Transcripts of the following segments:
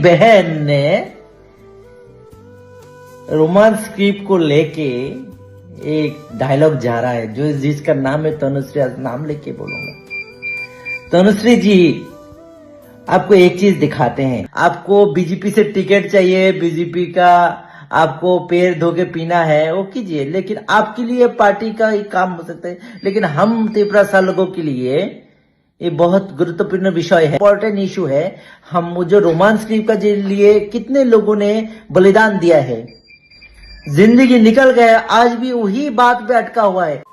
बहन ने romance script को लेके एक डायलॉग जा रहा है जो जिसका नाम है तनुश्री। आज नाम लेके बोलूंगा। तनुश्री जी, आपको एक चीज दिखाते हैं। आपको बीजेपी से टिकट चाहिए, बीजेपी का आपको पैर धो के पीना है, वो कीजिए, लेकिन आपके लिए पार्टी का ही काम हो सकता है। लेकिन हम त्रिपुरा सा लोगों के लिए ये बहुत गुरुत्वपूर्ण विषय है, इंपॉर्टेंट इशू है। हम जो रोमांस स्क्रिप्ट का लिए कितने लोगों ने बलिदान दिया है, जिंदगी निकल गया, आज भी वही बात पे अटका हुआ है।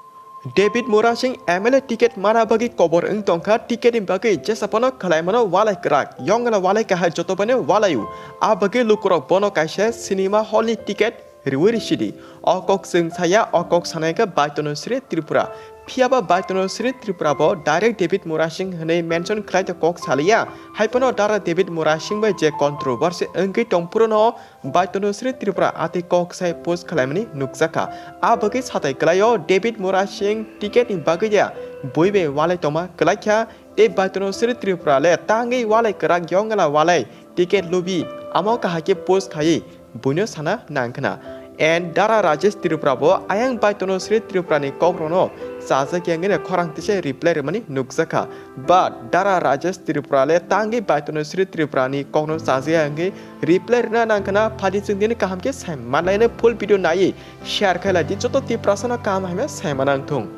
Devid Murasing MLA tiket mana bagi Kokborok tongka tiket bagi jesapono kalaimano walai kerak Yongla walai kahai jotobane walayu a bagi lukurok bono kaise cinema hall ni tiket riwiri sidi okok sing saya okok sanaika bai Tanushree Tripura Piaba bai Tanushree Tripura bo direct Devid Murasing hene mention khlai to kok salia haipono dara Devid Murasing bai je controversy engki tongpuro no bai Tanushree Tripura ati kok sai post khlaimani nukjaka a bagi satai klayo Devid Murasing tiket ni bagi ja boibe walai toma klaikha e bai Tanushree Tripura le tangi walai kerak Yongla walai tiket Loobi amo kahake post khai buino sana nangkana and dara Rajesh Tripura bo ayang bai Tanushree Tripura ni Kokborok no saja kiangene korang tise reply remani nukjaka but dara Rajesh Tripura le tangi bai Tanushree Tripura ni Kokborok saja ange reply rena nangkana phadi jingdini kaham ke sai manlaine full video nai share khaila di joto Tripura sana kam hame sai manang thung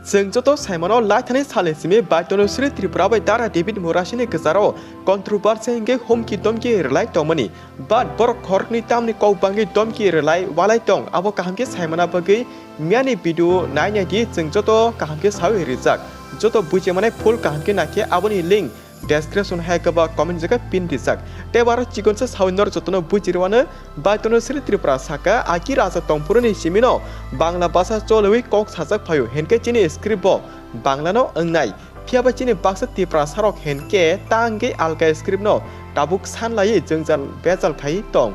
जों जतो साइमनो लाइथानि सालेसिमे bai Tanushree Tripura bai dara Devid Murasing ni gezaro controversy engge homki domki relai tongmani but borok khorkni tamni kokbangi domki relai walai tong abo kahamke saimana bagi miani video nainai di जों जतो kahamke sawi rijak joto bujemane full kahamke nakhe aboni link description haikaba comment jaga pin rijak tebaro chikonse sawinor jotono bujirwane bai Tanushree Tripura Saka aki raja tongpuroni simino bangla basa choloi kok sajak phayo henke chini script bo banglano ongnai phiaba chini baksa Tripura sarok henke tange alga script no tabuk sanlai jongjal bejal khai tong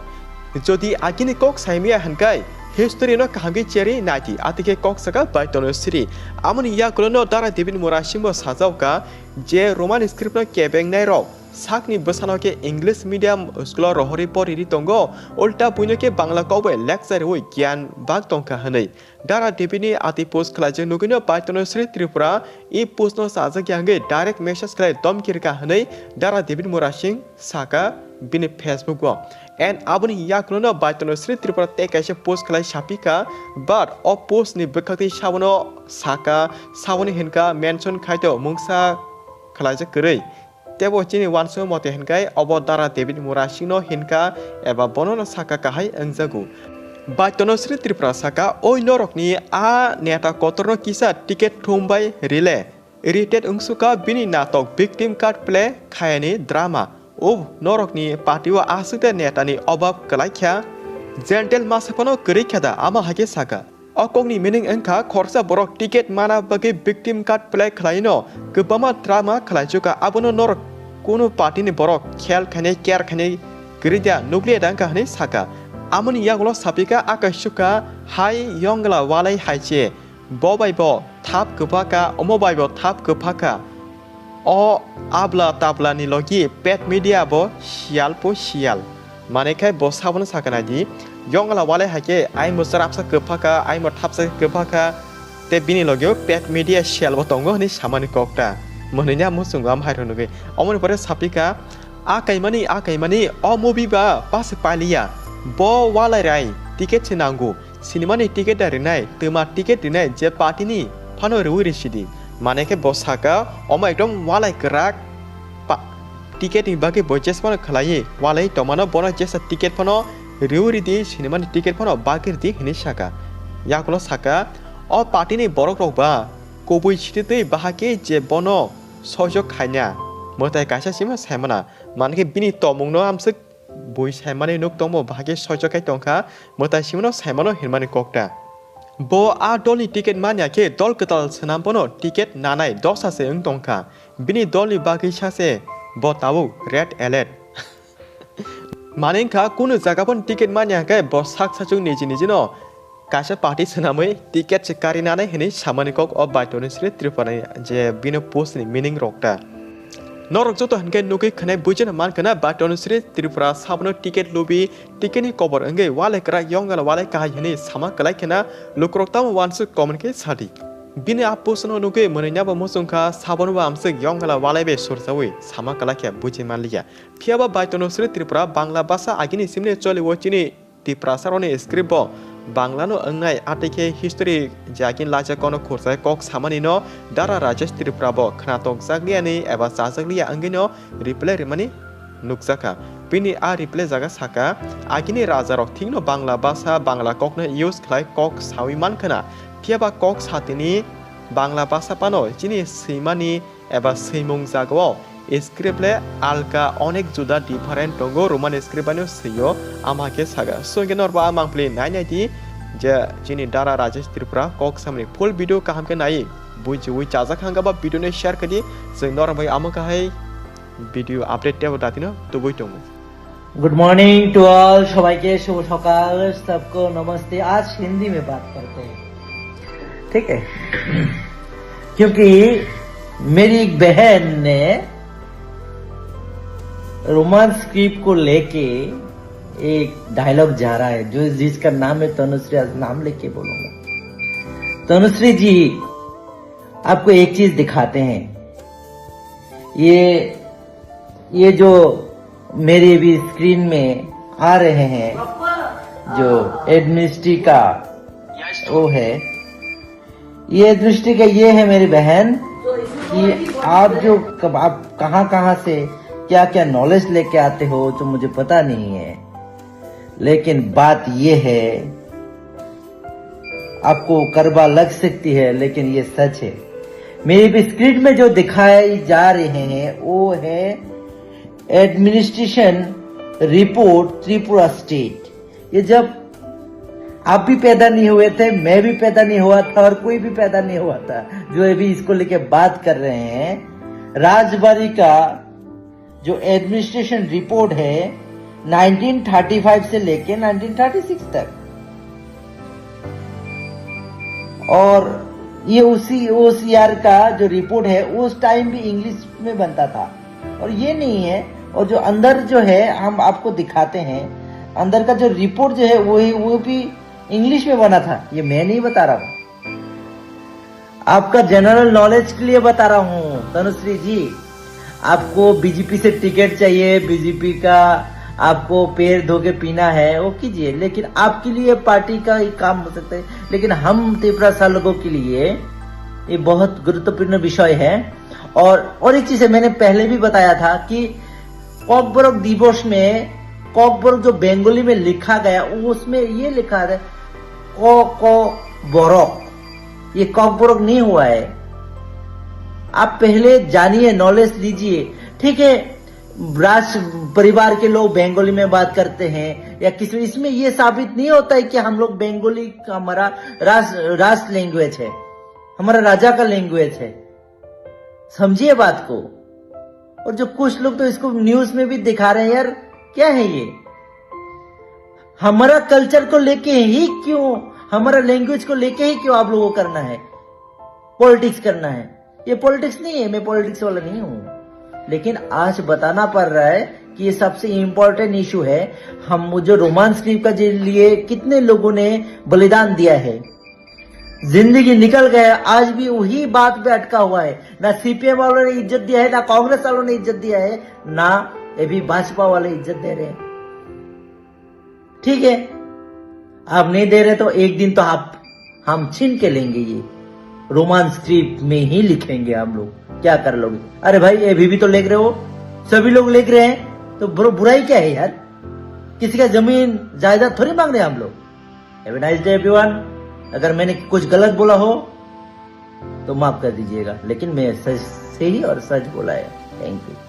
jodi akini kok saimia hankai history no kahamge cheri naiti atike kok saka bai Tanushree amoni ya kolono dara Devid Murasing bo sajauka je roman script no kebeng nai rok sakni bosano ke english medium school rohori poriri tongo ulta buino ke bangla kobe lecture hoi gyan bag tongka hanai dara Devid ni ati post khlaje nugino bai Tanushree Tripura e post no saja kyange direct message khlai dom kirka hanai dara Devid Murasing Saka bini Facebook go and aboni yaklono bai Tanushree Tripura te kaise post khlai shapika but o post ni bekhati sabono Saka saboni henka mention khaito mungsa khlaije korei tebo chini wanso mote henkai obo dara Devid Murasing no henka eba bonono Saka kahai angjagu bai Tanushree Tripura Saka oi norokni a neta kotorno kisa ticket thumbai rile irritate ungsuka bini natok victim card play khayani drama o norokni partiwa asukte netani obab kalaikha gentle masapano kerikhada ama hake Saka okongni meaning engkha khorsa borok ticket mana bagi victim card play khlaino gobama drama khlaijuka abono norok kono party ni borok khel khane care khane gerida nuclear dang kahani Saka amoni yaglo sapika akashuka hai Yongla walai haiche bobai bo thap gopaka omobai bo thap gopaka o abla tabla ni logi pet media bo sial po sial mane khai bo sabon sakana di Yongla walai hake ai mo sarapsa gopaka ai mo thapsa gopaka te bini logio pet media sial bo tongo ni samani kokta monenya mo sungam haironu ge omoni pore sapika akaimani o movie ba pas palia bo walai rai ticket chinangu cinema ni ticket darinai tuma ticket dinai je party ni phano ruiri sidi mane ke bo Saka oma ekdom walai kerak ticket ni bagi bojes pano khlai walai tomano bono jesa ticket pano riuri di cinema ni ticket pano bagir di hini Saka yakolo Saka o party ni borok rok ba kobui chitite bahake je bono sojok khanya motai kaisa sima saimana manke bini tomung no amsik boi saimani nuk tomo bahage sojok kai tongkha motai simano saimano hirmani kokta bo a doli ticket mania ke dol ketal senampono ticket nanai dosa se ung tongkha bini doli bagi sase bo tabu red alert manengkha kuno jagapon ticket mania ke bo sak sachung niji no kaisa party senamai ticket se karinanai hini samani kok o bai Tanushree Tripura je bino post ni meaning rokta Norok joto hanke nuki khane bujen mankana ba Tanushree Tripura sabno ticket Loobi ticket cover ange wale kra Yongla wale kahini sama kalai kena lukroktam wansu communicate sadi. Bini apusono nuki menenya ba musungka sabon ba amsik Yongla wale be sursawi sama kalai kya bujen malia. Piaba ba Tanushree Tripura Bangla basa agini simne chole wochini Tripura sarone script bo Banglano angai atike history jakin lacha kono khursa kok samanino dara Rajesh Tripura bo khnatok zakliani eba sazaklia angino replay remani nukzaka pini a replay jaga Saka agini raja rok thingno Bangla basa Bangla kokno use khlai kok sawi mankana piaba kok satini Bangla basa pano chini simani eba Lachimung jagao scriptle alka onek juda different tongo roman script ano seyo amake saga so genor ba amang play 990 je chini dara Rajesh Tripura kok samne full video kaham ke nai bui chaja khanga ba video ne share kadi jeng nor bai amaka hai video update te batino to bui tongo good morning to all सबाइके शुभ सकाल सबको नमस्ते। आज हिंदी में बात करते हैं, ठीक है, क्योंकि मेरी एक बहन ने रोमांस स्क्रिप्ट को लेके एक डायलॉग जा रहा है जो जिसका नाम है तनुश्री, नाम लेके बोलूंगा। तनुश्री जी आपको एक चीज दिखाते हैं, ये जो मेरे भी स्क्रीन में आ रहे हैं जो एडमिनिस्ट्री का वो है, ये एडमिनिस्ट्री का ये है मेरी बहन कि आप जो आप कहां से क्या क्या नॉलेज लेके आते हो जो मुझे पता नहीं है, लेकिन बात ये है आपको करवा लग सकती है लेकिन ये सच है। मेरी भी स्क्रीन में जो दिखाए जा रहे हैं वो है एडमिनिस्ट्रेशन रिपोर्ट त्रिपुरा स्टेट। ये जब आप भी पैदा नहीं हुए थे, मैं भी पैदा नहीं हुआ था और कोई भी पैदा नहीं हुआ था जो अभी इसको लेके बात कर रहे हैं। राजबारी का जो एडमिनिस्ट्रेशन रिपोर्ट है 1935 से लेके 1936 तक, और ये उसी OCR का जो रिपोर्ट है उस टाइम भी इंग्लिश में बनता था और ये नहीं है। और जो अंदर जो है हम आपको दिखाते हैं, अंदर का जो रिपोर्ट जो है वो भी इंग्लिश में बना था। ये मैं नहीं बता रहा हूं, आपका जनरल नॉलेज के लिए बता रहा हूं। तनुश्री जी, आपको बीजेपी से टिकट चाहिए, बीजेपी का आपको पैर धो के पीना है वो कीजिए, लेकिन आपके लिए पार्टी का ही काम हो सकता है, लेकिन हम त्रिपुरा लोगों के लिए ये बहुत गुरुत्वपूर्ण विषय है। और एक चीज है, मैंने पहले भी बताया था कि कोकबोरोक दिवस में कोकबोरोक जो बंगाली में लिखा गया उसमें ये लिखा है कोकबोरोक, ये कोकबोरोक नहीं हुआ है। आप पहले जानिए, नॉलेज लीजिए, ठीक है। राज परिवार के लोग बंगाली में बात करते हैं या किसी, इसमें ये साबित नहीं होता है कि हम लोग बंगाली हमारा राष्ट्र लैंग्वेज है, हमारा राजा का लैंग्वेज है। समझिए बात को। और जो कुछ लोग तो इसको न्यूज में भी दिखा रहे हैं, यार क्या है ये? हमारा कल्चर को लेके ही क्यों, हमारा लैंग्वेज को लेके ही क्यों आप लोगों को करना है, पॉलिटिक्स करना है? ये पॉलिटिक्स नहीं है, मैं पॉलिटिक्स वाला नहीं हूं, लेकिन आज बताना पड़ रहा है कि ये सबसे इंपॉर्टेंट इशू है। हम जो रोमांस स्क्रिप्ट का लिए कितने लोगों ने बलिदान दिया है, जिंदगी निकल गया, आज भी वही बात पे अटका हुआ है। ना CPM वालों ने इज्जत दिया है, ना कांग्रेस वालों ने इज्जत दिया है, ना अभी भाजपा वाले इज्जत दे रहे हैं। ठीक है, आप नहीं दे रहे तो एक दिन तो हम छीन के लेंगे, ये रोमांस स्क्रिप्ट में ही लिखेंगे हम लोग। क्या कर लोगे? अरे भाई अभी भी तो लिख रहे हो, सभी लोग लिख रहे हैं, तो बुराई क्या है यार? किसी का जमीन जायदाद थोड़ी मांग रहे हैं हम लोग। Have a nice day everyone. अगर मैंने कुछ गलत बोला हो तो माफ कर दीजिएगा, लेकिन मैं सच से ही और सच बोला है। Thank you.